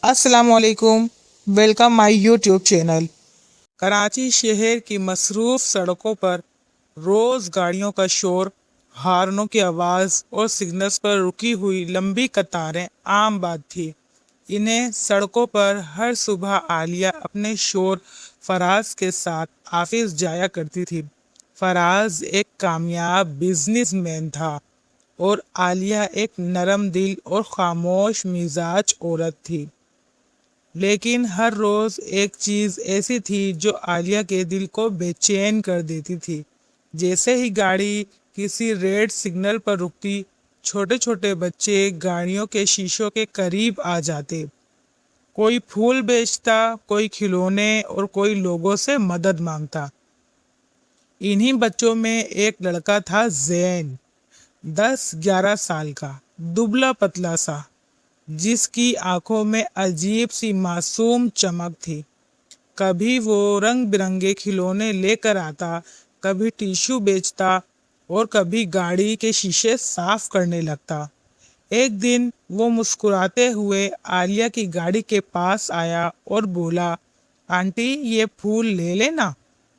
अस्सलाम वालेकुम। Welcome my YouTube channel. Karachi शहर की मसरूफ़ सड़कों पर रोज़ गाड़ियों का शोर, हॉर्नों की आवाज़ और सिग्नल्स पर रुकी हुई लंबी कतारें आम बात थी। इन्हें सड़कों पर हर सुबह आलिया अपने शोर फराज के साथ ऑफिस जाया करती थी। फराज एक कामयाब बिजनेसमैन था और आलिया एक नरम दिल और खामोश मिजाज औरत थी। लेकिन हर रोज एक चीज ऐसी थी जो आलिया के दिल को बेचैन कर देती थी। जैसे ही गाड़ी किसी रेड सिग्नल पर रुकती, छोटे छोटे बच्चे गाड़ियों के शीशों के करीब आ जाते। कोई फूल बेचता, कोई खिलौने और कोई लोगों से मदद मांगता। इन्हीं बच्चों में एक लड़का था, जैन, 10-11 साल का, दुबला पतला सा, जिसकी आंखों में अजीब सी मासूम चमक थी। कभी वो रंग बिरंगे खिलौने लेकर आता, कभी टिश्यू बेचता और कभी गाड़ी के शीशे साफ करने लगता। एक दिन वो मुस्कुराते हुए आलिया की गाड़ी के पास आया और बोला, आंटी ये फूल ले लेना,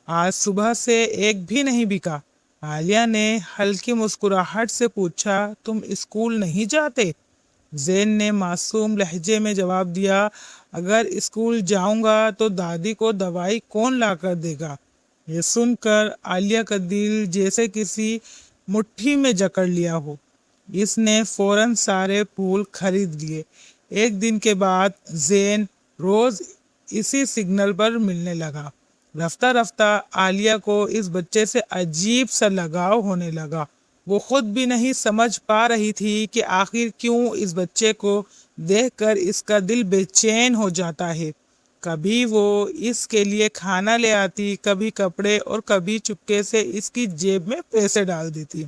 आज सुबह से एक भी नहीं बिका। आलिया ने हल्की मुस्कुराहट से पूछा, तुम स्कूल नहीं जाते? जैन ने मासूम लहजे में जवाब दिया, अगर स्कूल जाऊंगा तो दादी को दवाई कौन ला कर देगा। ये सुनकर आलिया का दिल जैसे किसी मुट्ठी में जकड़ लिया हो। इसने फौरन सारे फूल खरीद लिए। एक दिन के बाद जैन रोज इसी सिग्नल पर मिलने लगा। रफ्ता रफ्ता आलिया को इस बच्चे से अजीब सा लगाव होने लगा। वो खुद भी नहीं समझ पा रही थी कि आखिर क्यों इस बच्चे को देखकर इसका दिल बेचैन हो जाता है। कभी वो इसके लिए खाना ले आती, कभी कपड़े और कभी चुपके से इसकी जेब में पैसे डाल देती।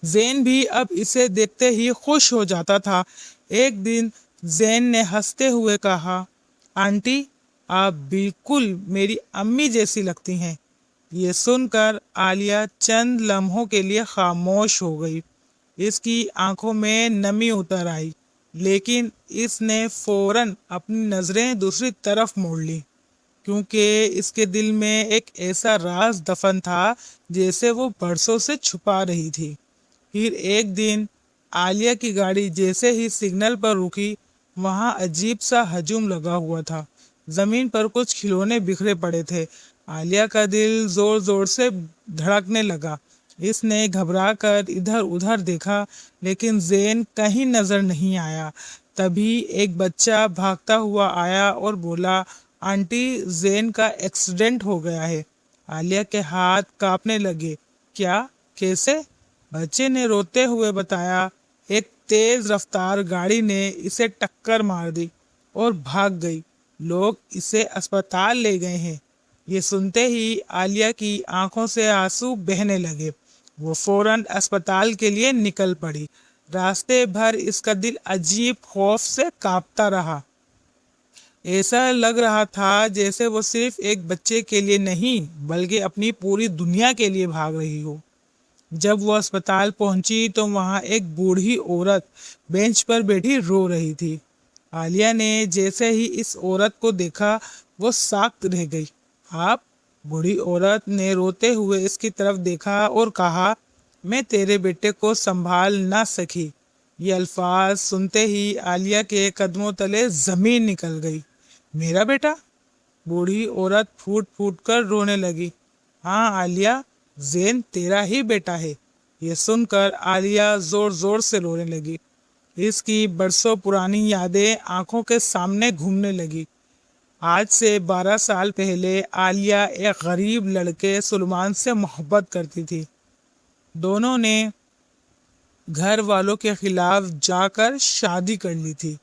जैन भी अब इसे देखते ही खुश हो जाता था। एक दिन जैन ने हंसते हुए कहा, आंटी आप बिल्कुल मेरी अम्मी जैसी लगती हैं। ये सुनकर आलिया चंद लम्हों के लिए खामोश हो गई। इसकी आंखों में नमी उतर आई, लेकिन इसने फौरन अपनी नजरें दूसरी तरफ मोड़ ली, क्योंकि इसके दिल में एक ऐसा राज दफन था जैसे वो बरसों से छुपा रही थी। फिर एक दिन आलिया की गाड़ी जैसे ही सिग्नल पर रुकी, वहां अजीब सा हजूम लगा हुआ था। जमीन पर कुछ खिलौने बिखरे पड़े थे। आलिया का दिल जोर जोर से धड़कने लगा। इसने घबरा कर इधर उधर देखा, लेकिन जैन कहीं नजर नहीं आया। तभी एक बच्चा भागता हुआ आया और बोला, आंटी जैन का एक्सीडेंट हो गया है। आलिया के हाथ कांपने लगे। क्या? कैसे? बच्चे ने रोते हुए बताया, एक तेज रफ्तार गाड़ी ने इसे टक्कर मार दी और भाग गई। लोग इसे अस्पताल ले गए हैं। ये सुनते ही आलिया की आंखों से आंसू बहने लगे। वो फौरन अस्पताल के लिए निकल पड़ी। रास्ते भर इसका दिल अजीब खौफ से कांपता रहा। ऐसा लग रहा था जैसे वो सिर्फ एक बच्चे के लिए नहीं, बल्कि अपनी पूरी दुनिया के लिए भाग रही हो। जब वो अस्पताल पहुंची तो वहां एक बूढ़ी औरत बेंच पर बैठी रो रही थी। आलिया ने जैसे ही इस औरत को देखा, वो साख्त रह गई। आप? बूढ़ी औरत ने रोते हुए इसकी तरफ देखा और कहा, मैं तेरे बेटे को संभाल ना सकी। ये अल्फाज सुनते ही आलिया के कदमों तले जमीन निकल गई। मेरा बेटा? बूढ़ी औरत फूट फूट कर रोने लगी। हाँ आलिया, जैन तेरा ही बेटा है। ये सुनकर आलिया जोर जोर से रोने लगी। इसकी बरसों पुरानी यादें आंखों के सामने घूमने लगी। आज से 12 साल पहले आलिया एक गरीब लड़के सुलेमान से मोहब्बत करती थी। दोनों ने घर वालों के खिलाफ जाकर शादी कर ली थी।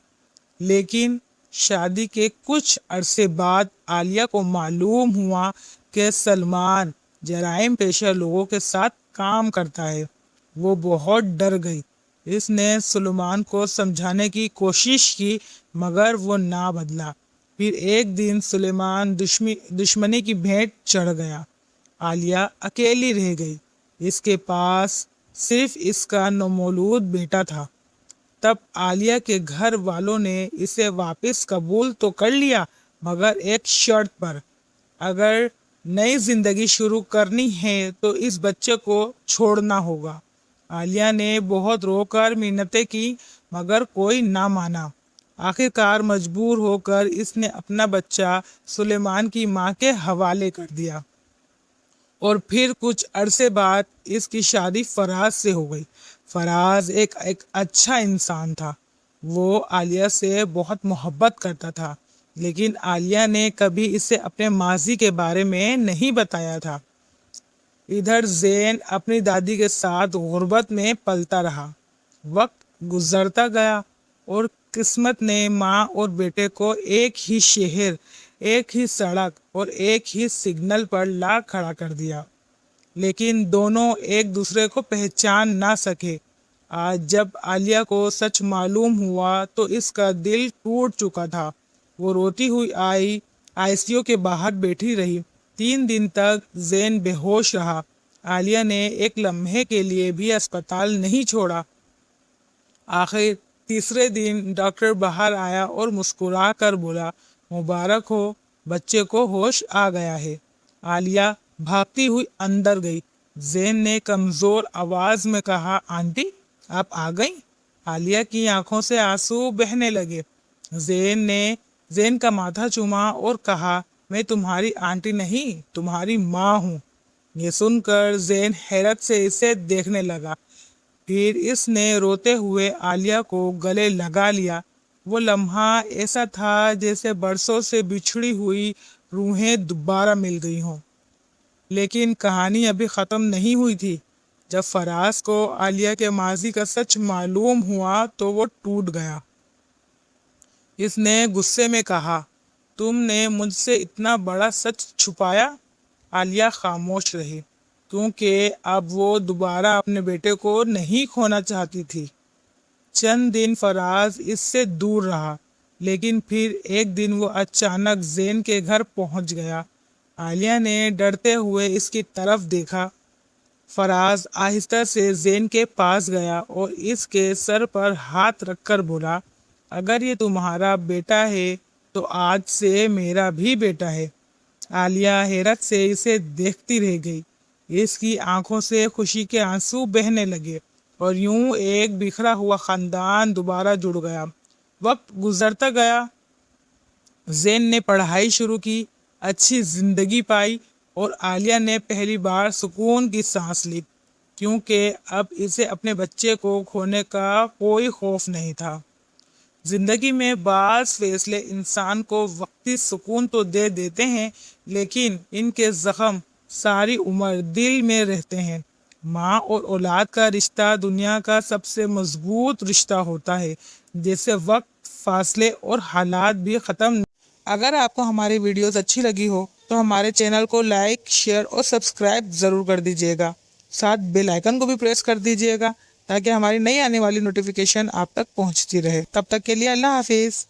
लेकिन शादी के कुछ अरसे बाद आलिया को मालूम हुआ कि सलमान जराइम पेशा लोगों के साथ काम करता है। वो बहुत डर गई। इसने सुलेमान को समझाने की कोशिश की, मगर वो ना बदला। फिर एक दिन सुलेमान दुश्मनी की भेंट चढ़ गया। आलिया अकेली रह गई। इसके पास सिर्फ इसका नौमौलूद बेटा था। तब आलिया के घर वालों ने इसे वापस कबूल तो कर लिया, मगर एक शर्त पर। अगर नई जिंदगी शुरू करनी है तो इस बच्चे को छोड़ना होगा। आलिया ने बहुत रोकर मिन्नतें की, मगर कोई ना माना। आखिरकार मजबूर होकर इसने अपना बच्चा सुलेमान की माँ के हवाले कर दिया और फिर कुछ अरसे बाद इसकी शादी फराज से हो गई। फराज एक अच्छा इंसान था। वो आलिया से बहुत मोहब्बत करता था, लेकिन आलिया ने कभी इसे अपने माजी के बारे में नहीं बताया था। इधर ज़ैन अपनी दादी के साथ गुर्बत में पलता रहा। वक्त गुजरता गया और किस्मत ने माँ और बेटे को एक ही शहर, एक ही सड़क और एक ही सिग्नल पर ला खड़ा कर दिया, लेकिन दोनों एक दूसरे को पहचान ना सके। आज जब आलिया को सच मालूम हुआ तो इसका दिल टूट चुका था। वो रोती हुई आई, आईसीयू के बाहर बैठी रही। 3 दिन तक ज़ैन बेहोश रहा। आलिया ने एक लम्हे के लिए भी अस्पताल नहीं छोड़ा। आखिर तीसरे दिन डॉक्टर बाहर आया और मुस्कुरा कर बोला, मुबारक हो, बच्चे को होश आ गया है। आलिया भागती हुई अंदर गई। ज़ैन ने कमज़ोर आवाज़ में कहा, आंटी आप आ गई? आलिया की आंखों से आंसू बहने लगे। ज़ैन ने ज़ैन का माथा चूमा और कहा, मैं तुम्हारी आंटी नहीं, तुम्हारी माँ हूँ। ये सुनकर ज़ैन हैरत से इसे देखने लगा। फिर इसने रोते हुए आलिया को गले लगा लिया। वो लम्हा ऐसा था जैसे बरसों से बिछड़ी हुई रूहें दोबारा मिल गई हों। लेकिन कहानी अभी ख़त्म नहीं हुई थी। जब फराज को आलिया के माजी का सच मालूम हुआ तो वो टूट गया। इसने गुस्से में कहा, तुमने मुझसे इतना बड़ा सच छुपाया? आलिया खामोश रही, क्योंकि अब वो दोबारा अपने बेटे को नहीं खोना चाहती थी। चंद दिन फराज इससे दूर रहा, लेकिन फिर एक दिन वो अचानक ज़ैन के घर पहुंच गया। आलिया ने डरते हुए इसकी तरफ देखा। फराज आहिस्ता से ज़ैन के पास गया और इसके सर पर हाथ रखकर बोला, अगर ये तुम्हारा बेटा है तो आज से मेरा भी बेटा है। आलिया हैरत से इसे देखती रह गई। इसकी आंखों से खुशी के आंसू बहने लगे और यूं एक बिखरा हुआ खानदान दोबारा जुड़ गया। वक्त गुजरता गया। ज़ैन ने पढ़ाई शुरू की, अच्छी जिंदगी पाई और आलिया ने पहली बार सुकून की सांस ली, क्योंकि अब इसे अपने बच्चे को खोने का कोई खौफ नहीं था। जिंदगी में बाज़ फैसले इंसान को वक्ती सुकून तो दे देते हैं, लेकिन इनके ज़ख्म सारी उम्र दिल में रहते हैं। माँ और औलाद का रिश्ता दुनिया का सबसे मजबूत रिश्ता होता है, जैसे वक्त, फासले और हालात भी ख़त्म। अगर आपको हमारी वीडियोस अच्छी लगी हो तो हमारे चैनल को लाइक, शेयर और सब्सक्राइब ज़रूर कर दीजिएगा। साथ बेल आइकन को भी प्रेस कर दीजिएगा ताकि हमारी नई आने वाली नोटिफिकेशन आप तक पहुंचती रहे। तब तक के लिए अल्लाह हाफिज़।